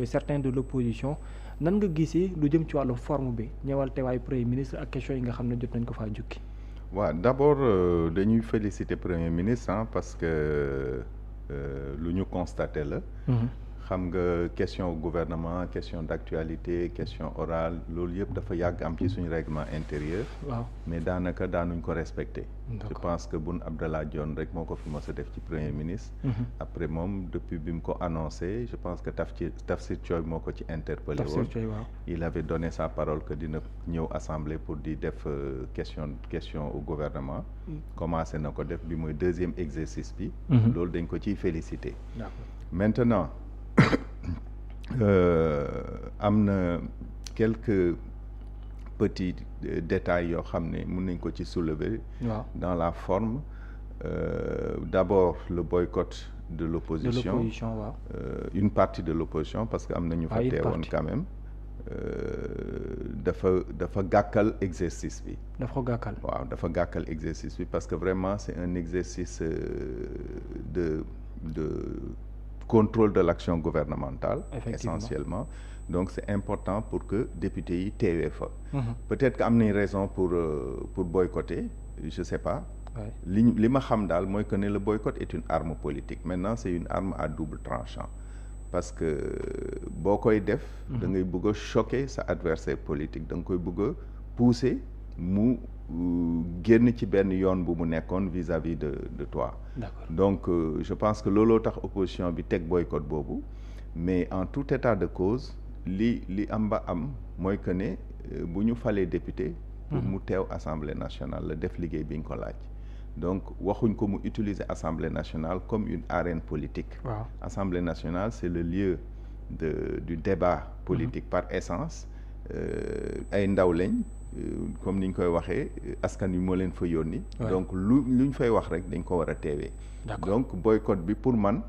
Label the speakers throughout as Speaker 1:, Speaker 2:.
Speaker 1: certains de l'opposition nan nga gisee lu jëm ci wàllu forme bi ñëwal teewaayu premier ministre ak question yi nga xam ne jot nañ ko faa jukki.
Speaker 2: waaw d'abord dañuy féliciter premier ministre parce que lu ñu constaté la. xam nga question gouvernement question d'actualité question orale loolu yëpp dafa yàgg am ci suñu règlement intérieur.
Speaker 1: waaw mais
Speaker 2: daanaka daanuñ ko respecté. je pense que Boun Abdallah Dionne rek moo ko fi mos a def ci premier ministre. après moom depuis bi mu ko annoncé je pense que Tafsir Thioye moo ko ci interpellé woon. il avait donné sa parole que dina ñëw assemblée pour di def question au gouvernement. commencé na ko def bi mooy deuxième exercice bi. loolu dañ ko ciy félicité. maintenant. am na quelques petits détails yoo xam ne mën nañ ko ci soulever. dans la forme d'abord le boycott de l'opposition une partie de l'opposition parce que am na ñu fa teewoon quand même dafa gàkkal exercice bi. dafa gàkkal exercice bi parce que vraiment c'est un exercice de contrôle de l'action gouvernementale essentiellement donc c'est important pour que députés yi teewee fa peut-être que am nañ raison pour boycotter je sais pas li ma xam daal mooy que ne le boycott est une arme politique maintenant c'est une arme à double tranchant parce que boo koy def da ngay bëgg a choquer sa adversaire politique da nga koy bëgg a pousser mu génn ci benn yoon bu mu nekkoon vis-à-vis de toi. D'accord. Donc je pense que looloo tax opposition bi teg boycott boobu mais en tout état de cause li am ba am mooy que ne bu ñu falee député pour mu teew assemblée nationale la def liggéey bi ñu ko laaj donc waxuñ ko mu utiliser assemblée nationale comme une arène politique. Assemblée nationale c'est le lieu du débat politique par essence ay ndaw lañ comme ni ñu koy waxee askan wi moo leen fa yónni. donc luñ fay wax rek dañ ko war a teewee. donc boycott bi pour man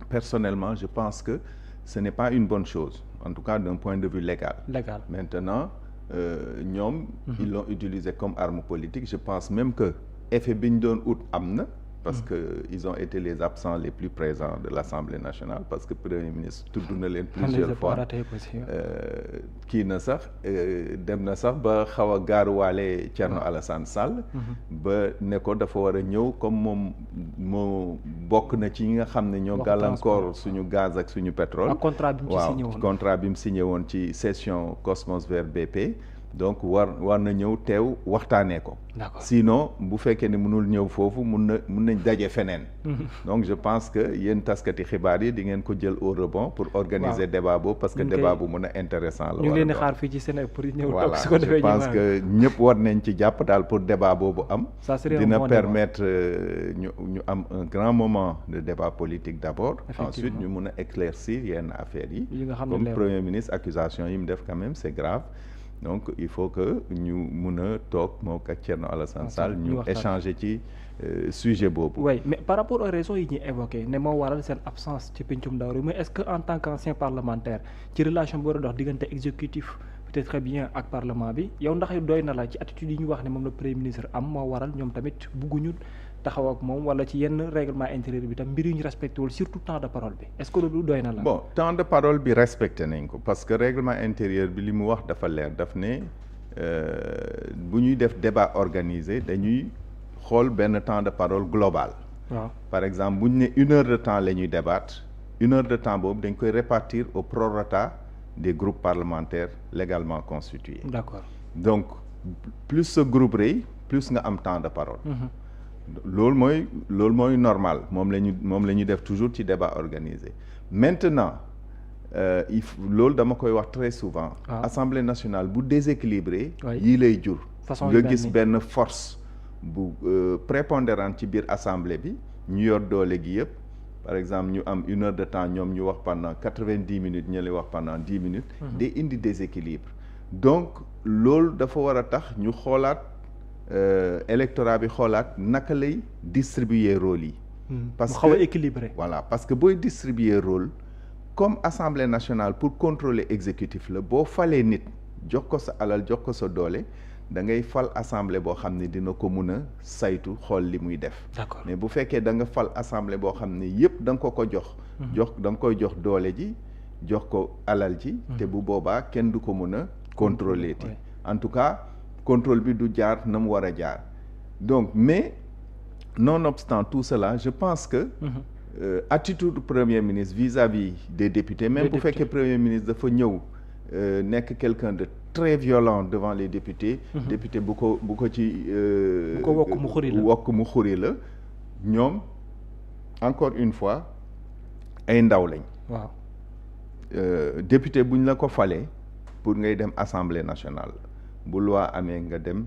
Speaker 2: personnellement je pense que ce n'est pas une bonne chose en tout cas d'un point de vue légal. Maintenant ñoom ils l'ont utilisé comme arme politique je pense même que effet bi ñu doon ut am na. parce que ils ont été les absents les plus présents de l'Assemblée nationale parce que premier ministre tudd na leen plusieurs fois kii na sax dem na sax ba xaw a gaaruwaale Thierno Alassane Sall ba ne ko dafa war a ñëw comme moom moo bokk na ci ñi nga xam ne ñoo gàllankoor suñu gaz ak suñu pétrole contrat bi mu signé woon ci cession Cosmos vers BP donc war na ñëw teew waxtaanee ko. Sinon bu fekkee ne mënul ñëw foofu mun nañ daje feneen. donc je pense que yéen taskati xibaar yi di ngeen ko jël au rebond pour organiser débat boobu parce que débat bu mun a intéressant la.
Speaker 1: ñu ngi leen di xaar fii ci Sénégal pour ñëw toog su ko defee
Speaker 2: je pense que ñëpp war nañ ci jàpp daal pour débat boobu am. dina permettre ñu am un grand moment de débat politique d'abord. ensuite ñu mun a éclaircir yenn affaires yi. comme premier ministre accusation yi mu def quand même c'est grave. donc il faut que ñu mun a toog moo ak Thierno Alassane Sall ñu échanger ci sujet boobu.
Speaker 1: oui mais par rapport aux raisons yi ñuy évoqué ne moo waral seen absence ci pencum ndaw réew mais est-ce que en tant qu'ancien parlementaire ci relation bi war a dox diggante exécutif peut-être très bien ak parlement bi yow ndax doy na la ci attitude yi ñu wax ne moom la premier ministre am moo waral ñoom tamit bugguñu taxaw ak moom wala ci yenn règlement intérieur bi tam mbir yu ñu respecté wul surtout temps de parole bi est-ce que loolu doy na la.
Speaker 2: bon temps de parole bi respecté nañ ko parce que règlement intérieur bi li mu wax dafa leer daf ne bu ñuy def débat organisé dañuy xool benn temps de parole global. par exemple bu ñu ne 1 heure de temps la ñuy débattre 1 heure de temps boobu dañ koy répartir au prorata des groupes parlementaires légalement constitués.
Speaker 1: D'accord.
Speaker 2: donc plus ce groupe rëy plus nga am temps de parole. loolu mooy normal moom la ñu def toujours ci débat organisé maintenant loolu dama koy wax très souvent. Assemblée nationale bu déséquilibré. yii lay jur. nga gis benn force bu prépondérante ci biir assemblée bi ñu yor doole gi yëpp par exemple ñu am 1 heure de temps ñoom ñu wax pendant 90 minutes ñële wax pendant 10 minutes. day indi déséquilibre donc loolu dafa war a tax ñu xoolaat. électorat bi xoolaat naka lay distribuer rôle yi.
Speaker 1: parce que xaw a équilibré.
Speaker 2: voilà parce que booy distribuer rôle comme assemblée nationale pour contrôler exécutif la boo falee nit jox ko sa alal jox ko sa doole da ngay fal assemblée boo xam ne dina ko mun a saytu xool li muy def.
Speaker 1: d'accord
Speaker 2: mais bu fekkee da nga fal assemblée boo xam ne yépp da nga ko jox. da nga koy jox doole ji jox ko alal ji. te bu boobaa kenn du ko mën a contrôler ti en tout cas contrôle bi du jaar na mu war a jaar donc mais nonobstant tout cela je pense que attitude premier ministre vis-à-vis des députés même bu fekkee premier ministre dafa ñëw nekk quelqu'un de très violent devant les députés député bu ko ci
Speaker 1: bu ko
Speaker 2: wokk mu xuri la ñoom encore une fois ay ndaw lañ
Speaker 1: waaw
Speaker 2: député bu ñu la ko falee pour ngay dem assemblée nationale bu loi amee nga dem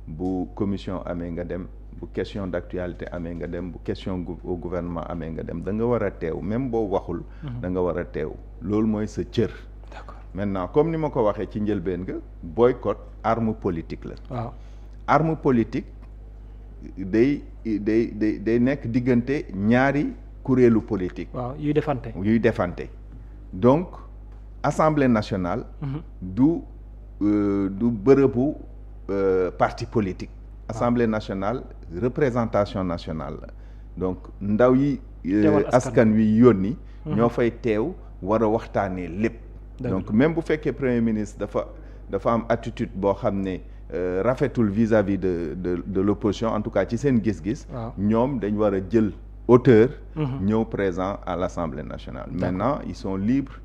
Speaker 2: bu commission amee nga dem bu question d'actualité amee nga dem bu question au gouvernement amee nga dem da nga war a teew même boo waxul da nga war a teew loolu mooy sa cër.
Speaker 1: D'accord.
Speaker 2: Maintenant comme ni ma ko waxee ci njëlbeen nga boycott arme politique la.
Speaker 1: waaw
Speaker 2: arme politique day nekk diggante ñaari kuréelu politique.
Speaker 1: waaw yuy
Speaker 2: defante. Donc assemblée nationale. du bërëbu parti politique. assemblée nationale représentation nationale la donc ndaw yi. askan wi yónni. ñoo fay teew war a waxtaanee lépp. donc même bu fekkee premier ministre dafa am attitude boo xam ne rafetul vis-à-vis de l'opposition en tout cas ci seen gis-gis. ñoom dañ war a jël hauteur. ñëw présent à l'Assemblée nationale. Maintenant ils sont libres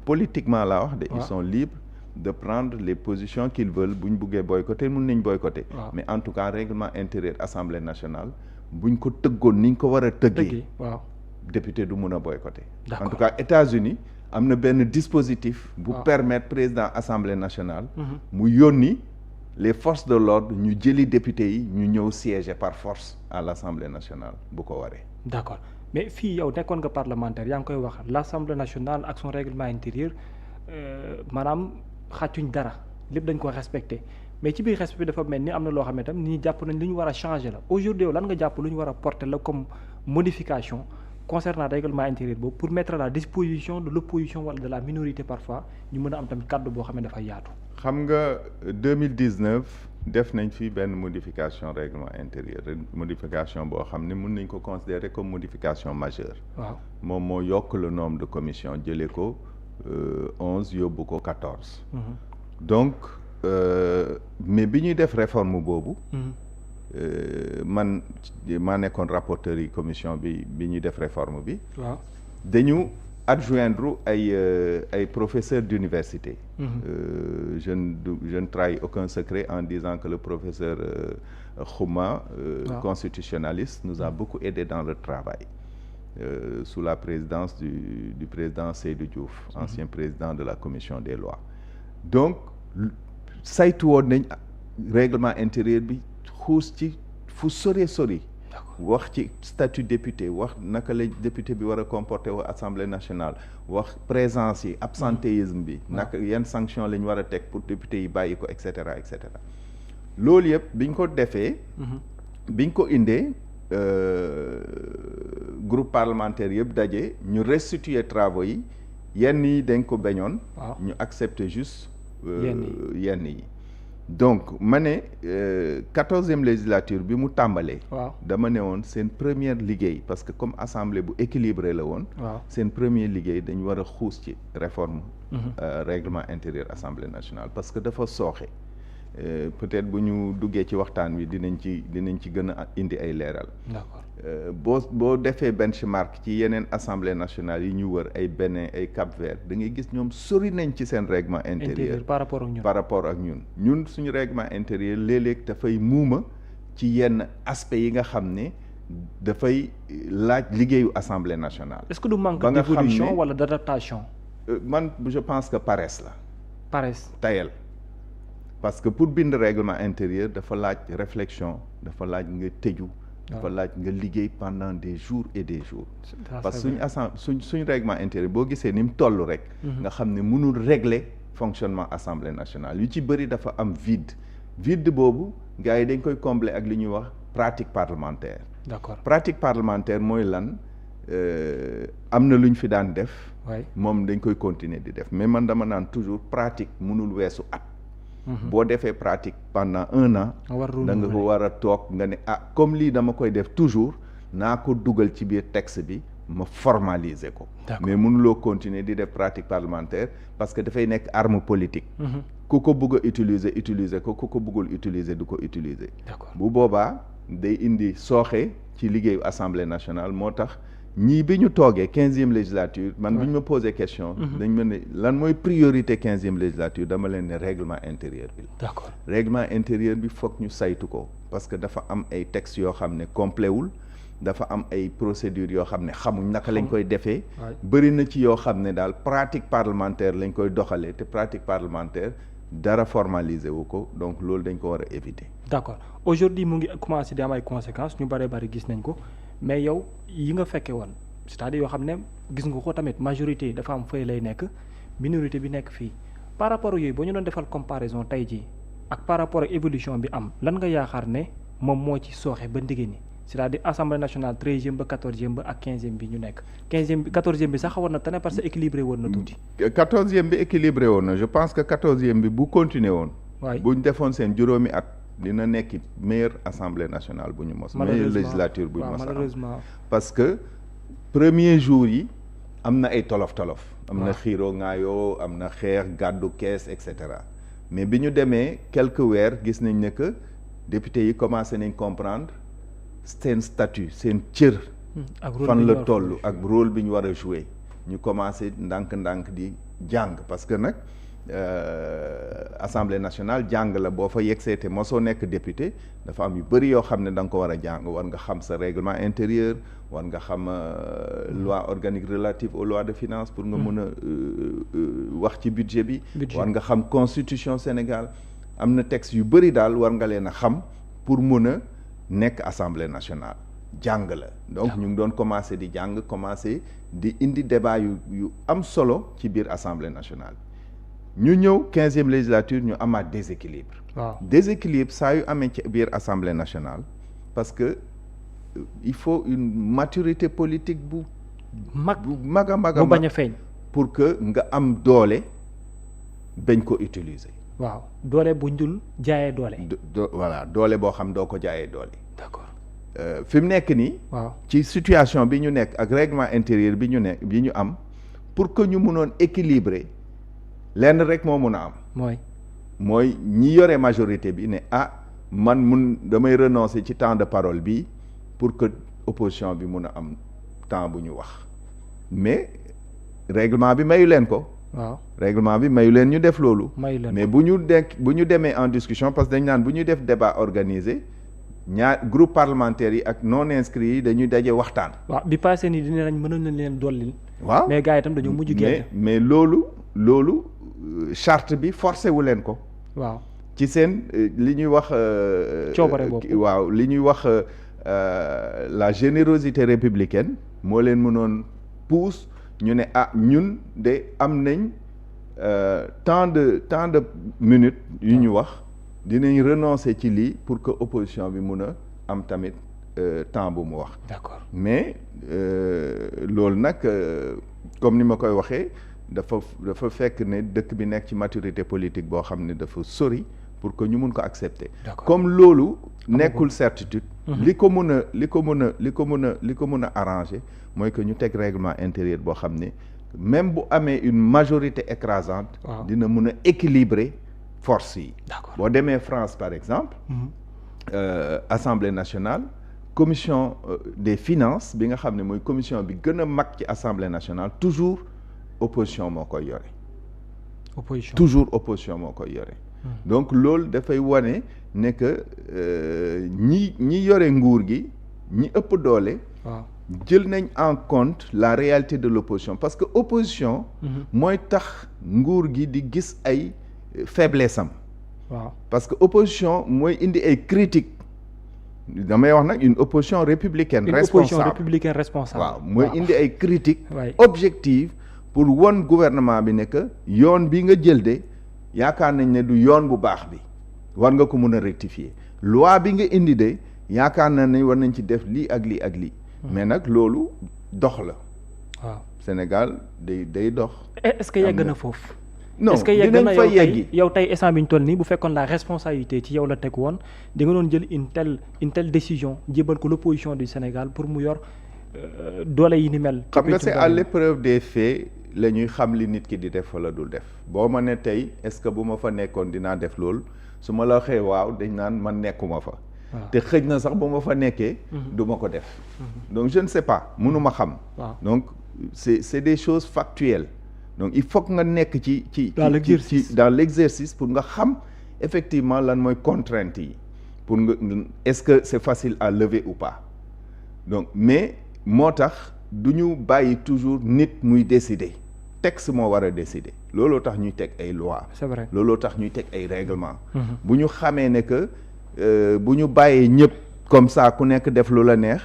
Speaker 2: politiquement laa wax de. ils sont libres de prendre les positions qu'ils veulent bu ñu buggee boycotter mën nañ boycotter. mais en tout cas règlement intérieur Assemblée nationale buñ ko tëggoon ni ñu ko war a tëggee. député du mun a boycotter. en tout cas États-Unis am na benn dispositif. bu permettre président Assemblée nationale. mu yónni les forces de l'ordre ñu jëli député yi ñu ñëw siéger par force à l'Assemblée nationale bu ko waree.
Speaker 1: d'accord mais fii yow nekkoon nga parlementaire yaa ngi koy wax l'Assemblée nationale ak son règlement intérieur maanaam xàccuñ dara lépp dañ ko respecté mais ci biir respect bi dafa mel ni am na loo xam ne tam nit ñi jàpp nañ lu ñu war a changer la aujourd'hui yow lan nga jàpp lu ñu war a porter la comme modification concernant règlement intérieur boobu pour mettre à la disposition de l'opposition wala de la minorité parfois ñu mën a am tamit kàddu boo xam ne dafa yaatu.
Speaker 2: xam nga 2019 def nañ fi benn modification règlement intérieur modification boo xam ne mën nañ ko considérer comme modification majeure.
Speaker 1: waaw
Speaker 2: moom moo yokk le nombre de commissions jëlee ko 11 yóbbu ko 14. donc mais bi ñuy def réforme boobu. man maa nekkoon rapporteur yi commission bi ñuy def réforme bi.
Speaker 1: waaw
Speaker 2: dañu adjoindre ay professeurs d'université. Je ne trahis aucun secret en disant que le professeur Khouma constitutionnaliste nous a beaucoup aidé dans le travail sous la présidence du président Seydou Diouf ancien président de la commission des lois donc saytu woon nañ règlement intérieur bi xuus ci fu sori wax ci statut député wax naka la député bi war a comporter wu assemblée nationale wax présence yi absentéisme bi naka yan sanction la ñu war a teg pour député yi bàyyi ko et cetera loolu yëpp biñ ko defee biñ ko indee groupe parlementaire yëpp daje ñu restituer travaux yi yenn yi dañ ko bañoon ñu accepter juste yenn yi donc ma ne 14e législature bi mu tàmbalee. dama ne woon seen première liggéey parce que comme assemblée bu équilibré la woon. seen premier liggéey dañu war a xuus ci réforme. règlement intérieur assemblée nationale parce que dafa sooxe. peut-être bu ñu duggee ci waxtaan wi dinañ ci gën a indi ay leeral.
Speaker 1: d'accord
Speaker 2: boo defee benchmark ci yeneen assemblée nationale yi ñu wër ay Bénin ay Cap-Vert da ngay gis ñoom sori nañ ci seen règlement intérieur
Speaker 1: par rapport ak
Speaker 2: ñun suñu règlement intérieur léeg-léeg dafay muuma ci yenn aspects yi nga xam ne dafay laaj liggéeyu assemblée nationale.
Speaker 1: est-ce que du manque d'évolution wala d'adaptation.
Speaker 2: man je pense que paresse la.
Speaker 1: tayel.
Speaker 2: parce que pour bind règlement intérieur dafa laaj réflexion dafa laaj nga tëju. dafa laaj nga liggéey pendant des jours et des jours. parce que suñ règlement intérieur boo gisee ni mu toll rek. nga xam ne mënul régler fonctionnement assemblée nationale yu ci bëri dafa am vide boobu gars yi dañ koy combler ak li ñuy wax pratique parlementaire.
Speaker 1: d'accord
Speaker 2: pratique parlementaire mooy lan am na lu ñu fi daan def. moom dañ koy continuer di def mais man dama naan toujours pratique mënul weesu at. boo defee pratique pendant 1 an da nga ko war a toog nga ne comme lii dama koy def toujours naa ko dugal ci biir texte bi ma formaliser ko. mais mënuloo continuer di def pratique parlementaire parce que dafay nekk arme politique. ku ko bëgg a utiliser ko ku ko bëggul utiliser du ko utiliser. bu boobaa day indi sooxe ci liggéeyu assemblée nationale moo tax ñii bi ñu toogee 15e législature man bi ñu ma posé question. dañ ma ne lan mooy priorité 15e législature dama leen ne règlement intérieur bi la.
Speaker 1: d'accord
Speaker 2: règlement intérieur bi foog ñu saytu ko parce que dafa am ay textes yoo xam ne complet wul. dafa am ay procédures yoo xam ne xamuñ naka lañ koy defee. bëri na ci yoo xam ne daal pratique parlementaire lañ koy doxalee te pratique parlementaire dara formalisé wu ko donc loolu dañ ko war a éviter.
Speaker 1: d'accord aujourd'hui mu ngi commencé di am ay conséquences ñu bari gis nañ ko mais yow yi nga fekke woon c'est-à-dire yoo xam ne gis nga ko tamit majorité dafa am fay lay nekk minorité bi nekk fii par rapport yooyu boo ñu doon defal comparaison tey jii ak par rapport ak évolution bi am lan nga yaakaar ne moom moo ci sooxe ba ndigé ni c'est-à-dire assemblée nationale 13e ba 14e ba ak 15e bi ñu nekk 15e bi 14e bi sax xawoon na tane parce que équilibré woon na tuuti.
Speaker 2: 14e bi équilibré woon na je pense que 14e bi bu continuer woon.
Speaker 1: waay
Speaker 2: bu ñu defoon seen juróomi at dina nekk meilleure assemblée nationale bu ñu mos. meilleure législature bu ñu mos
Speaker 1: malheureusement
Speaker 2: parce que premier jour yi am na ay tolof-tolof. am na xiiroo ngaayoo am na xeex gàddu kees et cetera mais bi ñu demee quelques weer gis nañ ne que député yi commencé nañ comprendre. seen statut seen cër fan la toll ak rôle bi ñu war a jouer ñu commencé ndànk-ndànk di jàng parce que nag assemblée nationale jàng la boo fa yegsee te mosoo nekk député dafa am yu bëri yoo xam ne da nga ko war a jàng war nga xam sa règlement intérieur war nga xam loi organique relative aux lois de finances pour nga mën a wax ci budget bi war nga xam constitution Sénégal am na texte yu bëri daal war nga leen a xam pour mën a nekk assemblée nationale jàng la donc ñu ngi doon commencé di jàng commencé di indi débat yu am solo ci biir assemblée nationale ñu ñëw 15e législature ñu amaat déséquilibre déséquilibre saa yu amee ci biir assemblée nationale parce que il faut une maturité politique bu mag a
Speaker 1: bañ a feeñ
Speaker 2: pour que nga am doole bañ ko utiliser
Speaker 1: waaw doole bu njul jaayee doole.
Speaker 2: voilà doole boo xam doo ko jaayee doole.
Speaker 1: d'accord
Speaker 2: fi mu nekk nii.
Speaker 1: waaw
Speaker 2: ci situation bi ñu nekk ak règlement intérieur bi ñu am pour que ñu mënoon équilibrer lenn rek moo mun a am. mooy ñi yore majorité bi ne man damay renoncer ci temps de parole bi pour que opposition bi mun a am temps bu ñu wax mais règlement bi mayu leen ko.
Speaker 1: waaw
Speaker 2: règlement bi mayu leen ñu def loolu. mais bu ñu demee en discussion parce que dañ naan bu ñu def débat organisé groupe parlementaire yi ak non inscrits yi dañuy daje waxtaan.
Speaker 1: waaw bi passé nii dina nañ mënoon nañ leen dollil.
Speaker 2: waaw
Speaker 1: mais gars yi itam dañoo mujj génn.
Speaker 2: mais loolu charte bi forcé wu leen ko.
Speaker 1: waaw
Speaker 2: ci seen li ñuy wax.
Speaker 1: coobare boobu
Speaker 2: waaw li ñuy wax la générosité républicaine moo leen mënoon pousse. ñu ne ñun de am nañ tant de minutes yu ñu wax dinañ renoncer ci lii pour que opposition bi mun a am tamit temps bu mu wax.
Speaker 1: d'accord
Speaker 2: mais loolu nag comme ni ma koy waxee dafa fekk ne dëkk bi nekk ci maturité politique boo xam ne dafa sori pour que ñu mun ko accepter. comme loolu nekkul certitude. li ko mën a arranger mooy que ñu teg règlement intérieur boo xam ne même bu amee une majorité écrasante. dina mën a équilibrer force yi. boo demee France par exemple. Assemblée nationale commission des finances bi nga xam ne mooy commission bi gën a mag ci Assemblée nationale toujours opposition moo koy yore. toujours opposition moo koy yore. donc loolu dafay wane ne que ñi yore nguur gi ñi ëpp doole. jël nañ en compte la réalité de l'opposition parce que opposition. mooy tax nguur gi di gis ay faiblesse am. parce que opposition mooy indi ay critiques damay wax nag une opposition républicaine. responsable waaw mooy indi ay critiques. objectives pour won gouvernement bi ne que yoon bi nga jël de. yaakaar nañ ne du yoon bu baax bi war nga ko mën a rectifier loi bi nga indi de yaakaar na ne war nañ ci def lii ak lii ak lii mais nag loolu dox la
Speaker 1: waaw
Speaker 2: Sénégal day dox
Speaker 1: est-ce que yegg na foofu
Speaker 2: non
Speaker 1: est-ce que yegg na yow tey instant bi ñu toll nii bu fekkoon la responsabilité ci yow la teg woon di nga doon jël une telle décision jébal ko l'opposition du Sénégal pour mu yor doole yi ni mel.
Speaker 2: xam nga c'est à l'épreuve des faits la ñuy xam li nit ki di def wala dul def boo ma ne tey est-ce que bu ma fa nekkoon dinaa def loolu su ma la waxee waaw dañ naan man nekkuma fa. te xëj na sax bu ma fa nekkee. du ma ko def. donc je ne sais pas mënuma xam. donc c'est des choses factuelles donc il faut que nga nekk ci dans l'exercice pour nga xam effectivement lan mooy contrainte yi pour nga est-ce que c'est facile à lever ou pas donc mais moo tax du ñu bàyyi toujours nit muy décider texte moo war a décider looloo tax ñuy teg ay lois.
Speaker 1: c'est vrai
Speaker 2: looloo tax ñuy teg ay règlements. bu ñu xamee ne que bu ñu bàyyee ñëpp comme ça ku nekk def lu la neex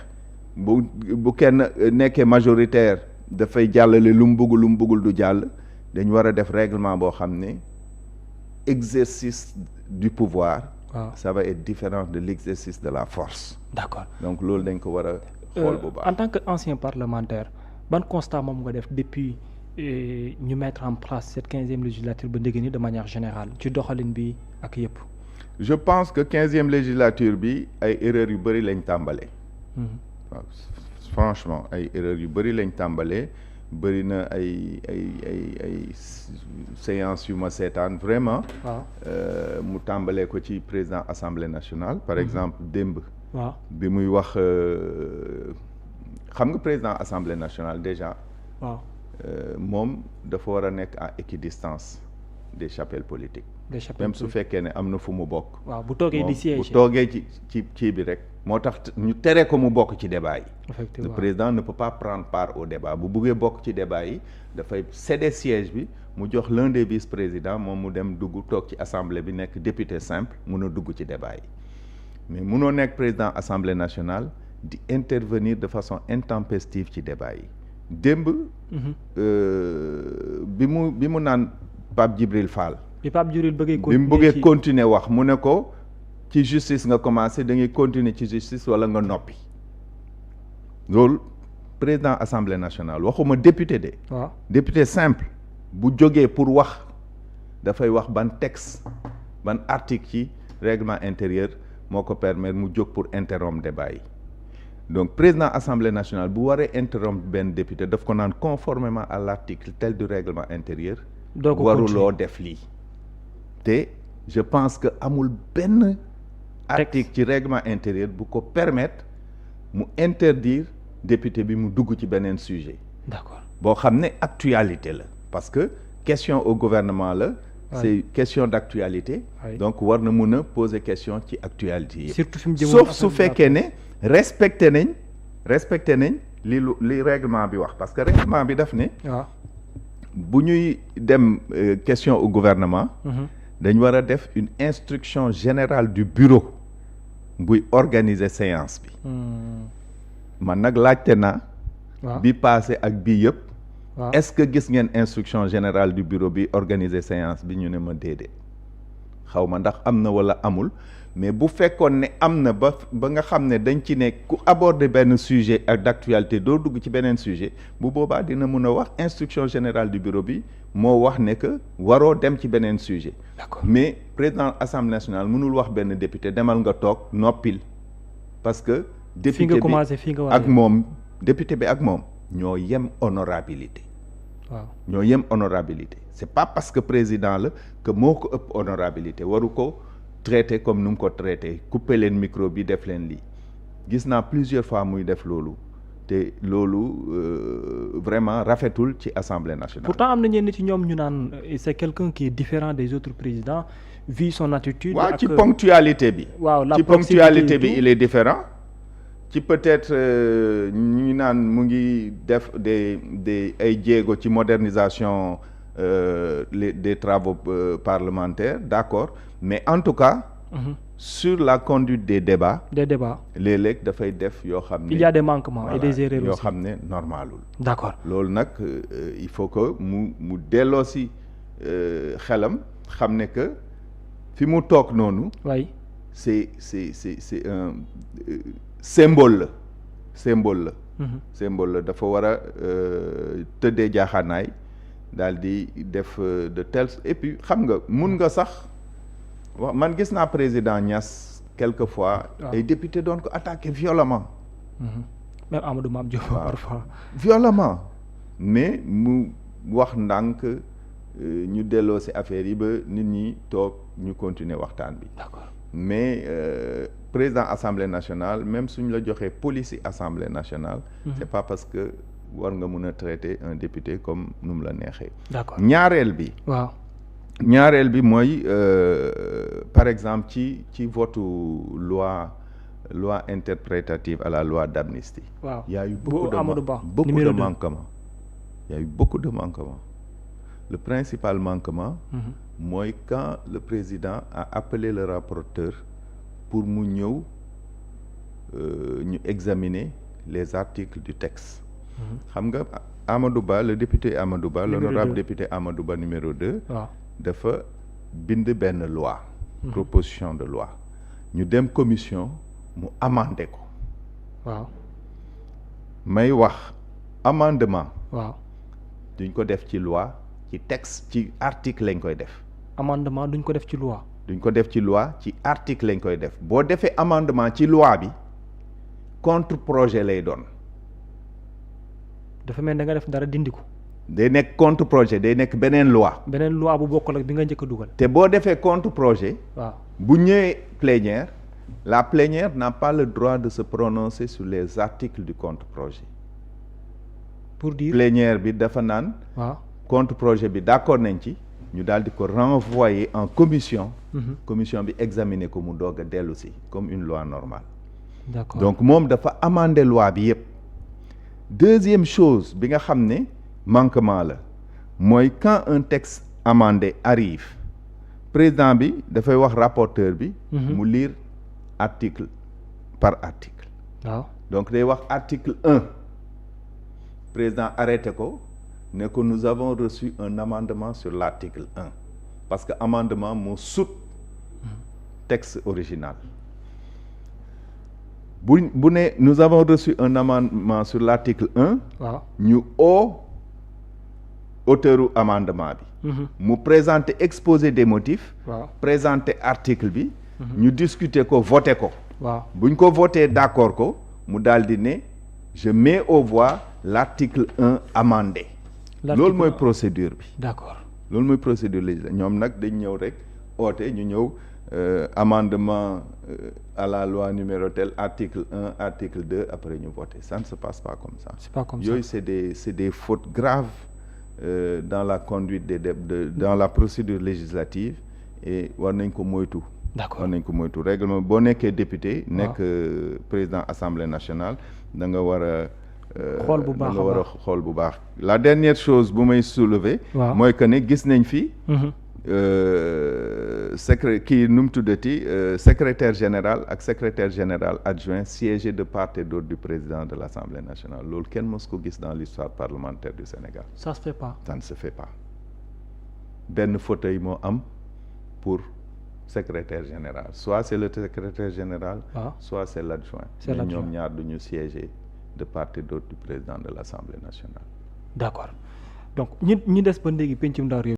Speaker 2: bu kenn nekkee majoritaire dafay jàllale lu mu bëggul du jàll dañu war a def règlement boo xam ne exercice du pouvoir. ça va être différent de l'exercice de la force.
Speaker 1: d'accord
Speaker 2: donc loolu dañ ko war a xool bu baax.
Speaker 1: en tant que ancien parlementaire ban constat moom nga def depuis ñu mettre en place cette 15e législature ba ndégg ni de manière générale ci doxalin bi ak yëpp.
Speaker 2: je pense que 15e législature bi ay erreurs yu bëri lañ tàmbalee. waaw franchement ay erreurs yu bëri lañ tàmbalee bëri na ay séances yu ma seetaan vraiment. mu tàmbalee ko ci président assemblée nationale. par exemple démb. bi muy wax xam nga président assemblée nationale déjà. moom dafa war a nekk à équidistance des chapelles politiques. même su fekkee ne am na fu mu bokk.
Speaker 1: bu toogee di siège
Speaker 2: bu toogee ci bi rek. moo tax ñu tere ko mu bokk ci débat yi.
Speaker 1: effectivement
Speaker 2: le président ne peut pas prendre part au débat bu buggee bokk ci débat yi dafay céder siège bi mu jox l'un des vice-présidents moom mu dem dugg toog ci assemblée bi nekk député simple mun a dugg ci débat yi mais munoo nekk président assemblée nationale di intervenir de façon intempestive ci débat yi démb. bi mu naan Pape Djibril Fall.
Speaker 1: bi Pape Djibril
Speaker 2: bi mu bëggee continuer wax mu ne ko. ci justice nga commencé da ngay continuer ci justice wala nga noppi loolu président assemblée nationale waxuma député de. député simple bu jógee pour wax dafay wax ban texte ban article ci règlement intérieur moo ko permettre mu jóg pour interrompre débat yi donc président assemblée nationale bu waree interrompre benn député daf ko naan conformément à l'article tel du règlement intérieur. waruloo def lii te je pense que amul benn. article ci règlement intérieur bu ko permettre mu interdire député bi mu dugg ci beneen sujet.
Speaker 1: d'accord
Speaker 2: boo xam ne actualité la parce que question au gouvernement la. c'est question d'actualité. donc war na mun a poser question ci actualité yi.
Speaker 1: surtout fi mu jëmoon
Speaker 2: sauf su fekkee ne respecté nañ li règlement bi wax parce que règlement bi daf ne. bu ñuy dem question au gouvernement. dañ war a def une instruction générale du bureau buy organiser séance bi. man nag laajte naa. bi passé ak bii yëpp. est-ce que gis ngeen instruction générale du bureau bi organiser séance bi ñu ne ma déedéet xaw ma ndax am na wala amul mais bu fekkoon ne am na ba nga xam ne dañ ci ne ku aborder benn sujet ak d'actualité doo dugg ci beneen sujet bu boobaa dina mun a wax instruction générale du bureau bi moo wax ne que waroo dem ci beneen sujet.
Speaker 1: D'accord.
Speaker 2: mais président assemblée nationale mënul wax benn député demal nga toog noppil parce que. député bi ak moom député bi ak moom ñoo yem honorabilité. ñoo yem honorabilité c'est pas parce que président la que moo ko ëpp honorabilité waru ko traiter comme nu mu ko traiter couper leen micro bi def leen lii gis naa plusieurs fois muy def loolu te loolu vraiment rafetul ci assemblée nationale.
Speaker 1: pourtant am na ñenn ci ñoom ñu naan c'est quelqu'un qui est différent des autres présidents vu son attitude.
Speaker 2: waaw ci ponctualité bi. ci ponctualité bi il est différent. ci peut-être ñu naan mu ngi def des ay jéego ci modernisation des travaux parlementaires d'accord mais en tout cas. sur la conduite des débats. léeg-léeg dafay def yoo xam ne.
Speaker 1: il y a des manquements et des erreurs
Speaker 2: yoo
Speaker 1: aussi.
Speaker 2: xam ne normalul.
Speaker 1: d'accord
Speaker 2: loolu nag il faut que mu delloo si xelam xam ne que fi mu toog noonu.
Speaker 1: oui
Speaker 2: c'est un symbole la. symbole la dafa war a tëddee jaaxaanaay daal di def de telle et puis xam nga mun nga sax. waaw man gis naa président Niass quelquefois ay député doon ko attaqué violemment
Speaker 1: même Amadou Mame Diop parfois.
Speaker 2: violemment mais mu wax ndànk ñu delloo ci affaire yi ba nit ñi toog ñu continuer waxtaan bi.
Speaker 1: D'accord.
Speaker 2: mais président assemblée nationale même suñ la joxee police yi assemblée nationale. c'est pas parce que war nga mun a traiter un député comme nu mu la neexee.
Speaker 1: D'accord.
Speaker 2: ñaareel bi.
Speaker 1: waaw.
Speaker 2: ñaareel bi mooy par exemple ci votu loi interprétative à la loi d'amnistie.
Speaker 1: waaw
Speaker 2: il y a eu beaucoup de manquements. Il y a eu beaucoup de manquements. Le principal manquement. mooy quand le président a appelé le rapporteur pour mu ñëw ñu examiner les articles du texte. xam nga Amadou Ba le député Amadou Ba l'honorable député Amadou Ba numéro 2.
Speaker 1: waaw
Speaker 2: dafa bind benn loi. proposition de loi. ñu dem commission mu amendé ko.
Speaker 1: waaw.
Speaker 2: may wax amendement.
Speaker 1: waaw.
Speaker 2: duñ ko def ci loi ci texte ci article lañ koy def.
Speaker 1: amendement duñ ko def ci loi.
Speaker 2: duñ ko def ci loi ci article lañ koy def boo defee amendement ci loi bi contre projet lay doon.
Speaker 1: dafa mel da nga def dara dindi ko.
Speaker 2: day nekk contre projet day nekk beneen loi.
Speaker 1: beneen loi bu bokkul ak bi nga njëkk a dugal.
Speaker 2: te boo defee contre projet.
Speaker 1: waaw
Speaker 2: bu ñëwee plénière la plénière n'a pas le droit de se prononcer sur les articles du contre projet.
Speaker 1: pour dire
Speaker 2: plénière bi dafa naan.
Speaker 1: waaw
Speaker 2: contre projet bi d'accord nañ ci. ñu daal di ko renvoyer en commission. commission bi examiner ko mu doog a dellu si comme une loi normale.
Speaker 1: d'accord
Speaker 2: donc moom dafa amender loi bi yépp. deuxième chose bi nga xam ne manquement la mooy quand un texte amendé arrive président bi dafay wax rapporteur bi. mu lire article par article.
Speaker 1: waaw
Speaker 2: donc day wax article 1 président arrêté ko. ne que nous avons reçu un amendement sur l'article 1 parce que amendement moo sut texte original bu ne nous avons reçu un amendement sur l'article 1
Speaker 1: waaw
Speaker 2: ñu auteuru amendement bi mu présenter exposé des motifs
Speaker 1: waaw
Speaker 2: présenter article bi ñu discuter ko voter ko
Speaker 1: waaw
Speaker 2: buñ ko voter d'accord ko mu daal di ne je mets aux voix l'article 1 amendé loolu mooy procédure bi.
Speaker 1: d'accord
Speaker 2: loolu mooy procédure législative ñoom nag dañ ñëw rek oote ñu ñëw amendement à la loi numéro tel article 1 article 2 après ñu voter ça ne se passe pas comme ça.
Speaker 1: c'est pas comme
Speaker 2: yooyu
Speaker 1: ça
Speaker 2: c'est des fautes graves dans la conduite dans la procédure législative et war nañ ko moytu.
Speaker 1: d'accord
Speaker 2: war nañ ko moytu règlement boo nekkee député. nekk président assemblée nationale da nga war a.
Speaker 1: xool bu baax
Speaker 2: nga war a xool bu baax. la dernière chose bu may soulever. mooy que ne gis nañ fi. kii nu mu tuddati secrétaire général ak secrétaire général adjoint siégé de part et d'autre du président de l'Assemblée nationale loolu kenn mës ko gis dans l'histoire parlementaire du Sénégal.
Speaker 1: ça se fait pas.
Speaker 2: ça ne se fait pas benn fauteuil moo am pour secrétaire général soit c'est le secrétaire général. soit c'est l'adjoint.
Speaker 1: c'est l'adjoint
Speaker 2: ñoom ñaar duñu siéger de part et d'autre du président de l'Assemblée nationale.
Speaker 1: d'accord donc ñi des ba léegi pencum ndaw réew